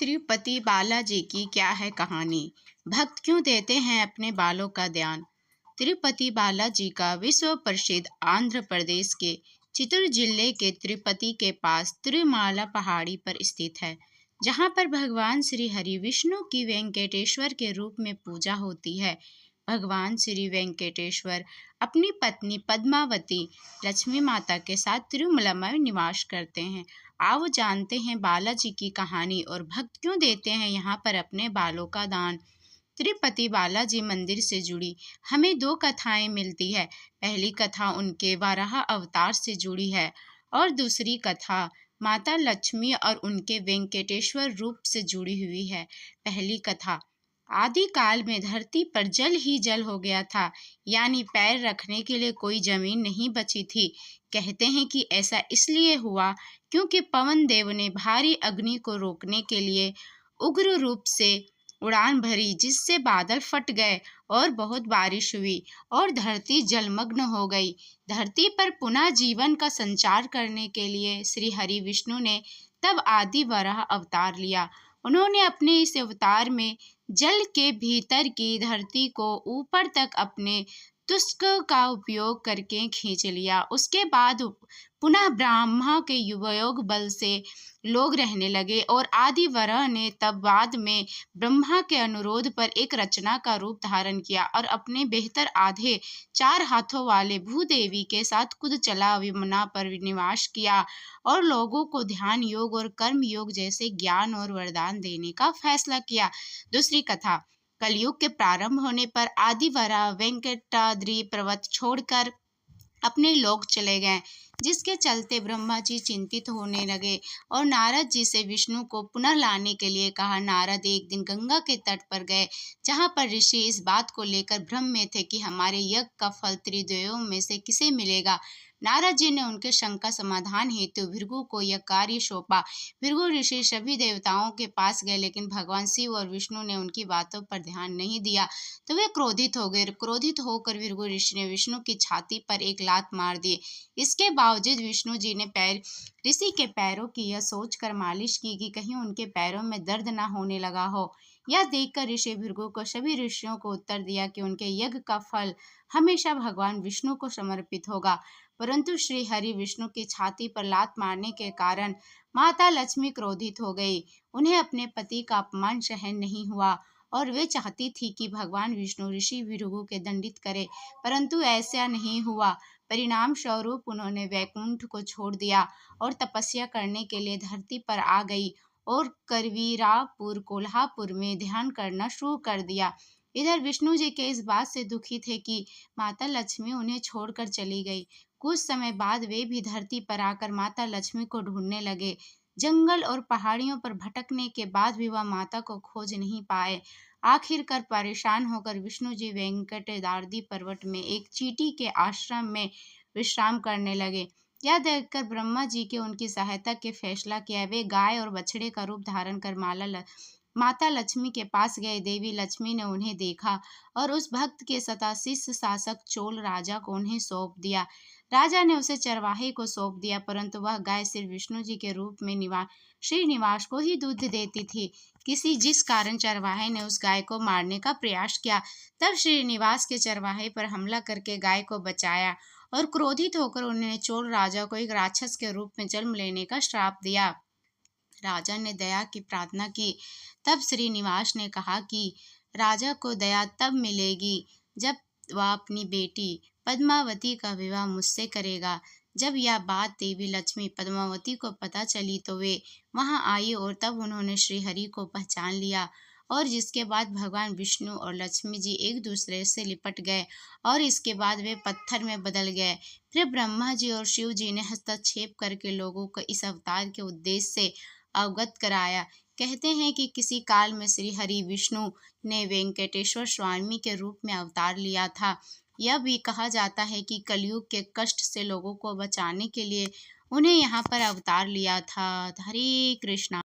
तिरुपति बालाजी की क्या है कहानी। भक्त क्यों देते हैं अपने बालों का ध्यान। तिरुपति बालाजी का विश्व प्रसिद्ध आंध्र प्रदेश के चित्तूर जिले के तिरुपति के पास तिरुमाला पहाड़ी पर स्थित है, जहां पर भगवान श्री हरि विष्णु की वेंकटेश्वर के रूप में पूजा होती है। भगवान श्री वेंकटेश्वर अपनी पत्नी पद्मावती लक्ष्मी माता के साथ तिरुमला में निवास करते हैं। आओ जानते हैं बालाजी की कहानी और भक्त क्यों देते हैं यहाँ पर अपने बालों का दान। तिरुपति बालाजी मंदिर से जुड़ी हमें दो कथाएं मिलती है। पहली कथा उनके वाराह अवतार से जुड़ी है और दूसरी कथा माता लक्ष्मी और उनके वेंकटेश्वर रूप से जुड़ी हुई है। पहली कथा, आदि काल में धरती पर जल ही जल हो गया था, यानी पैर रखने के लिए कोई जमीन नहीं बची थी। कहते हैं कि ऐसा इसलिए हुआ क्योंकि पवन देव ने भारी अग्नि को रोकने के लिए उग्र रूप से उड़ान भरी, जिससे बादल फट गए और बहुत बारिश हुई और धरती जलमग्न हो गई। धरती पर पुनः जीवन का संचार करने के लिए श्री हरि विष्णु ने तब आदि वराह अवतार लिया। उन्होंने अपने इस अवतार में जल के भीतर की धरती को ऊपर तक अपने तुस्क का उपयोग करके खींच लिया। उसके बाद पुनः ब्रह्मा के युगयोग बल से लोग रहने लगे और आदि वराह ने तब बाद में ब्रह्मा के अनुरोध पर एक रचना का रूप धारण किया और अपने बेहतर आधे 4 हाथों वाले भूदेवी के साथ खुद चला यमुना पर निवास किया और लोगों को ध्यान योग और कर्म योग जैसे ज्ञान और वरदान देने का फैसला किया। दूसरी कथा, कलयुग के प्रारंभ होने पर आदि वराह वेंकटाद्रि पर्वत छोड़कर अपने लोक चले गए, जिसके चलते ब्रह्मा जी चिंतित होने लगे और नारद जी से विष्णु को पुनः लाने के लिए कहा। नारद एक दिन गंगा के तट पर गए, जहां पर ऋषि इस बात को लेकर भ्रम में थे कि हमारे यज्ञ का फल त्रिदेवों में से किसे मिलेगा। नारद जी ने उनके शंका समाधान हेतु भृगु को यह कार्य सौंपा। भृगु ऋषि सभी देवताओं के पास गए, लेकिन भगवान शिव और विष्णु ने उनकी बातों पर ध्यान नहीं दिया, तो वे क्रोधित हो गए। क्रोधित होकर भृगु ऋषि ने विष्णु की छाती पर एक लात मार दी। इसके बावजूद विष्णु जी ने ऋषि के पैरों की यह सोचकर मालिश की कि कहीं उनके पैरों में दर्द न होने लगा हो। यह देखकर ऋषि भृगु को सभी ऋषियों को उत्तर दिया कि उनके यज्ञ का फल हमेशा भगवान विष्णु को समर्पित होगा। परंतु श्री हरि विष्णु की छाती पर लात मारने के कारण माता लक्ष्मी क्रोधित हो गई। उन्हें अपने पति का अपमान सहन नहीं हुआ और वे चाहती थी कि भगवान विष्णु ऋषि भृगु के दंडित करे, परंतु ऐसा नहीं हुआ। परिणाम स्वरूप उन्होंने वैकुंठ को छोड़ दिया और तपस्या करने के लिए धरती पर आ गई और करवीरापुर कोल्हापुर में ध्यान करना शुरू कर दिया। इधर विष्णु जी के इस बात से दुखी थे कि माता लक्ष्मी उन्हें छोड़कर चली गई। कुछ समय बाद वे भी धरती पर आकर माता लक्ष्मी को ढूंढने लगे। जंगल और पहाड़ियों पर भटकने के बाद भी वह माता को खोज नहीं पाए। आखिरकार परेशान होकर विष्णु जी वेंकटाद्रि पर्वत में एक चींटी के आश्रम में विश्राम करने लगे। यह देखकर ब्रह्मा जी के उनकी सहायता के फैसला किया। वे गाय और बछड़े का रूप धारण कर माता लक्ष्मी के पास गए। देवी लक्ष्मी ने उन्हें देखा और उस भक्त के सदा शिष्य शासक चोल राजा को उन्हें सौंप दिया। राजा ने उसे चरवाहे को सौंप दिया, परंतु वह गाय सिर्फ विष्णु जी के रूप में श्रीनिवास को ही दूध देती थी। जिस कारण चरवाहे ने उस गाय को मारने का प्रयास किया। तब श्रीनिवास के चरवाहे पर हमला करके गाय को बचाया और क्रोधित होकर उन्होंने चोल राजा को एक राक्षस के रूप में जन्म लेने का श्राप दिया। राजा ने दया की प्रार्थना की। तब श्रीनिवास ने कहा कि राजा को दया तब मिलेगी जब वह अपनी बेटी पद्मावती का विवाह मुझसे करेगा। जब यह बात देवी लक्ष्मी पद्मावती को पता चली तो वे वहां आई और तब उन्होंने श्री हरि को पहचान लिया और जिसके बाद भगवान विष्णु और लक्ष्मी जी एक दूसरे से लिपट गए और इसके बाद वे पत्थर में बदल गए। फिर ब्रह्मा जी और शिव जी ने हस्तक्षेप करके लोगों को इस अवतार के उद्देश्य से अवगत कराया। कहते हैं कि किसी काल में श्री हरि विष्णु ने वेंकटेश्वर स्वामी के रूप में अवतार लिया था। यह भी कहा जाता है कि कलयुग के कष्ट से लोगों को बचाने के लिए उन्हें यहाँ पर अवतार लिया था। हरे कृष्णा।